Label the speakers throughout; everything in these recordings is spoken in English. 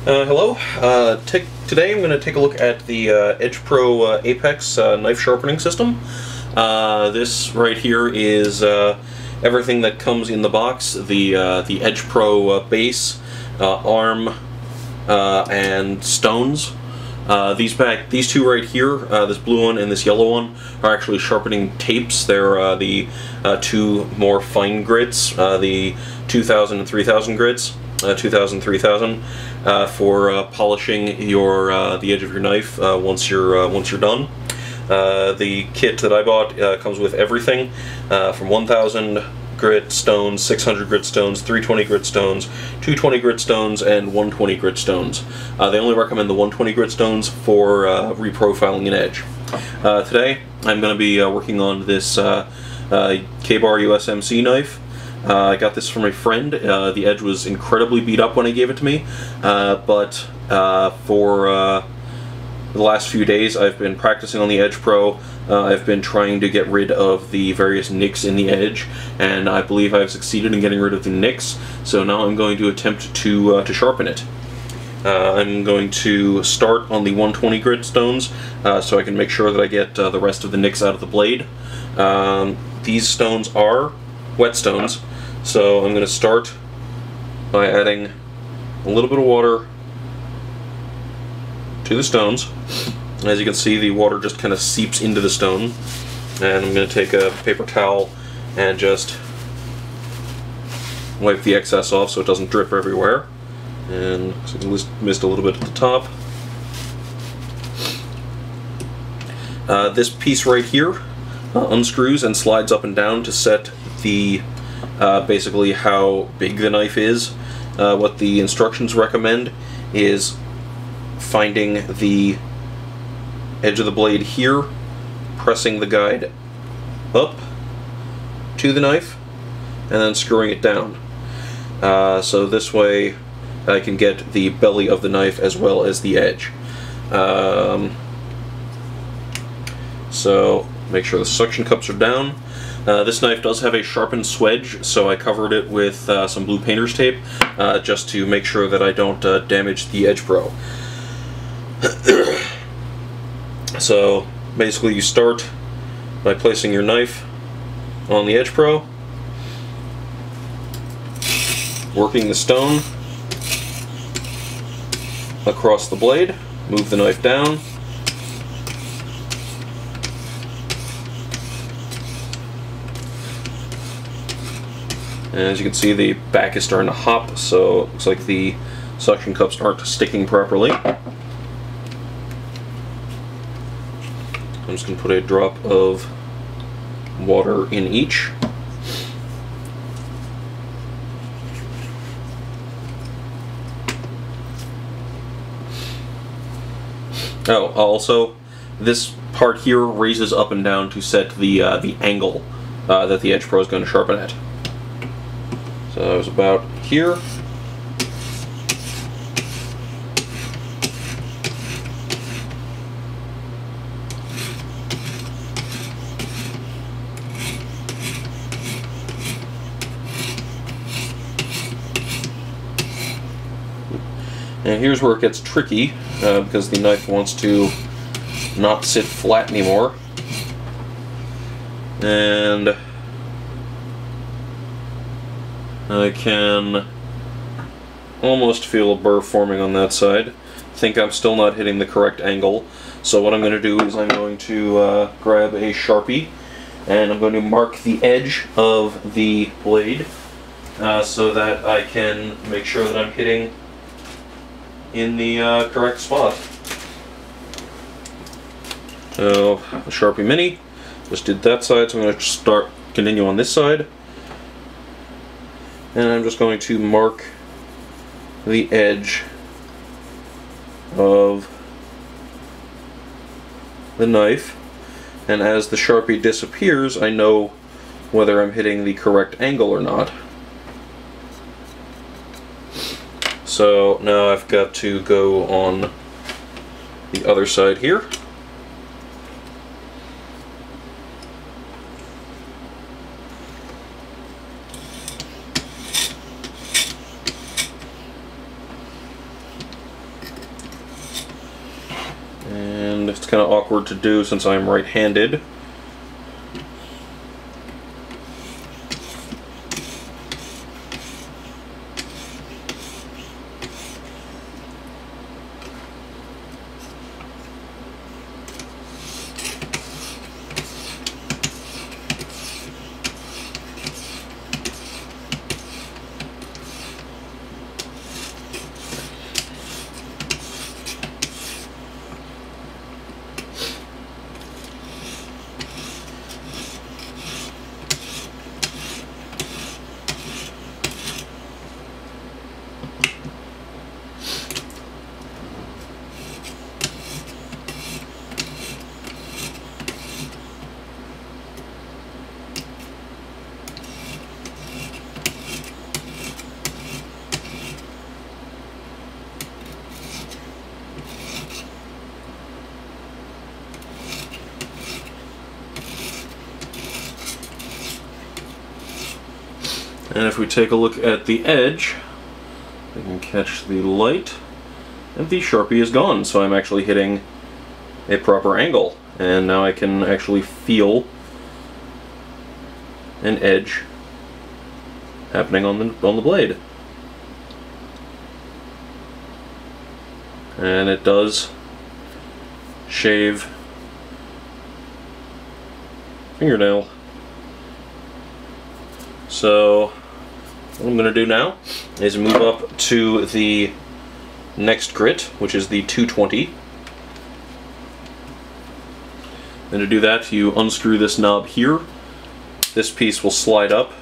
Speaker 1: Hello. Today I'm going to take a look at the EdgePro Apex knife sharpening system. This right here is everything that comes in the box: the EdgePro base, arm, and stones. These two right here, this blue one and this yellow one, are actually sharpening tapes. They're the two more fine grits, the 2000 and 3000 grits. 2000, 3000 for polishing the edge of your knife once you're done. The kit that I bought comes with everything from 1000 grit stones, 600 grit stones, 320 grit stones, 220 grit stones, and 120 grit stones. They only recommend the 120 grit stones for reprofiling an edge. Today I'm going to be working on this K-Bar USMC knife. I got this from a friend. The edge was incredibly beat up when he gave it to me, but for the last few days I've been practicing on the EdgePro. I've been trying to get rid of the various nicks in the edge, and I believe I've succeeded in getting rid of the nicks, so now I'm going to attempt to sharpen it. I'm going to start on the 120 grit stones so I can make sure that I get the rest of the nicks out of the blade. These stones are whetstones, so I'm going to start by adding a little bit of water to the stones. As you can see, the water just kind of seeps into the stone, and I'm going to take a paper towel and just wipe the excess off so it doesn't drip everywhere. And so I missed a little bit at the top. This piece right here unscrews and slides up and down to set the basically how big the knife is. What the instructions recommend is finding the edge of the blade here, pressing the guide up to the knife, and then screwing it down. So this way I can get the belly of the knife as well as the edge. So make sure the suction cups are down. This knife does have a sharpened swedge, so I covered it with some blue painter's tape just to make sure that I don't damage the EdgePro. So basically you start by placing your knife on the EdgePro, working the stone across the blade, move the knife down, and as you can see, the back is starting to hop, so it looks like the suction cups aren't sticking properly. I'm just going to put a drop of water in each. Oh, also, this part here raises up and down to set the angle that the EdgePro is going to sharpen at. So it was about here. And here's where it gets tricky, because the knife wants to not sit flat anymore. And I can almost feel a burr forming on that side. I think I'm still not hitting the correct angle. So what I'm going to do is I'm going to grab a Sharpie, and I'm going to mark the edge of the blade so that I can make sure that I'm hitting in the correct spot. So a Sharpie Mini just did that side, so I'm going to continue on this side, and I'm just going to mark the edge of the knife, and as the Sharpie disappears I know whether I'm hitting the correct angle or not. So now I've got to go on the other side here. and it's kind of awkward to do since I'm right-handed. And if we take a look at the edge, we can catch the light, and the Sharpie is gone, so I'm actually hitting a proper angle. And now I can actually feel an edge happening on the blade. And it does shave fingernail. So what I'm going to do now is move up to the next grit, which is the 220. And to do that, you unscrew this knob here. This piece will slide up,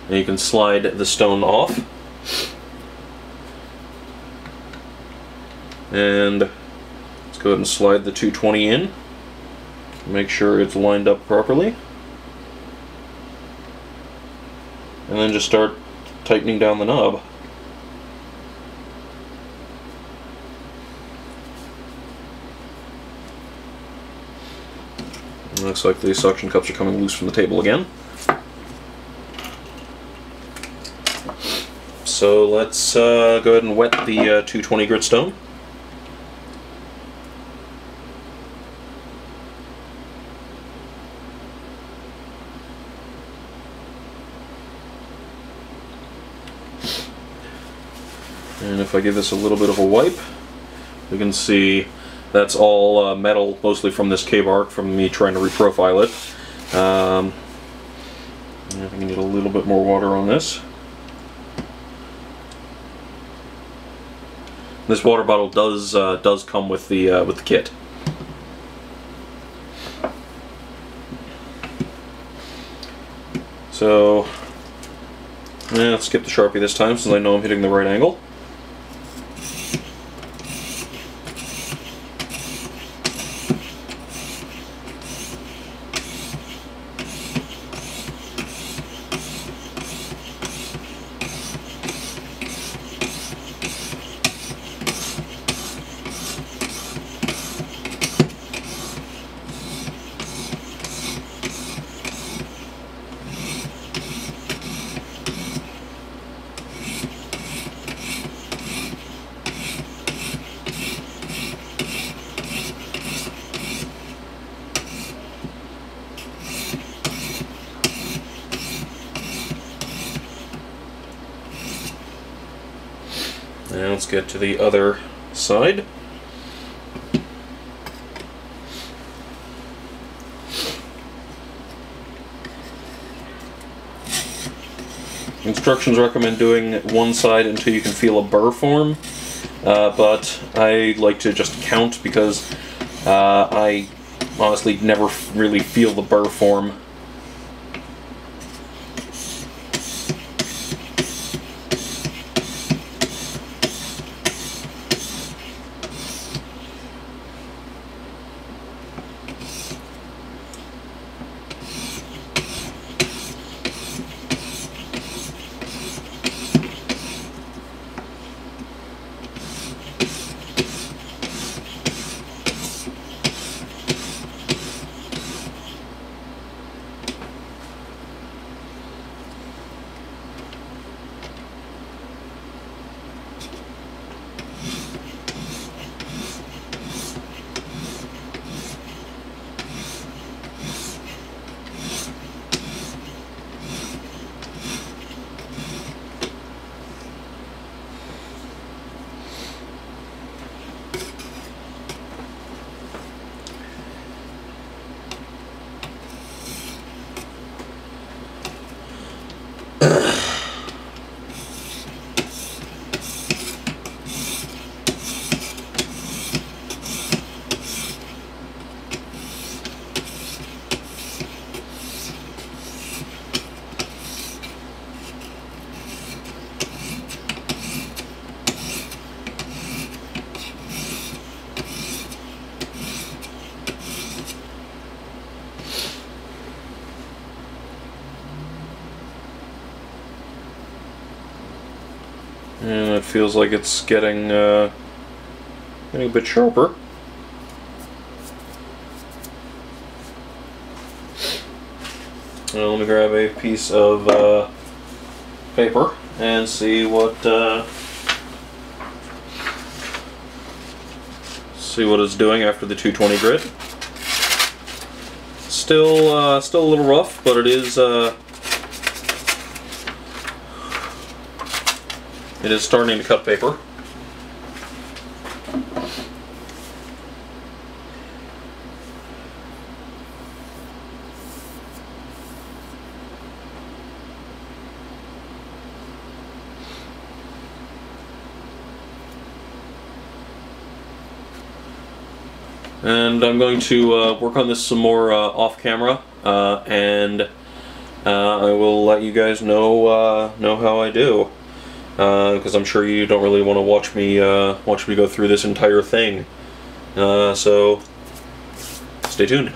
Speaker 1: and you can slide the stone off. And let's go ahead and slide the 220 in. Make sure it's lined up properly. And then just start tightening down the knob. It looks like the suction cups are coming loose from the table again. So let's go ahead and wet the 220 grit stone. And if I give this a little bit of a wipe, we can see that's all metal, mostly from this K-bar, from me trying to reprofile it. I think I need a little bit more water on this. This water bottle does come with the kit. So let's skip the Sharpie this time, since I know I'm hitting the right angle. Now let's get to the other side. Instructions recommend doing one side until you can feel a burr form, but I like to just count because I honestly never really feel the burr form. feels like it's getting a bit sharper. Let me grab a piece of paper and see what it's doing after the 220 grit. Still a little rough, but it is starting to cut paper. And I'm going to work on this some more off camera, and I will let you guys know how I do, because I'm sure you don't really want to watch me go through this entire thing. So stay tuned.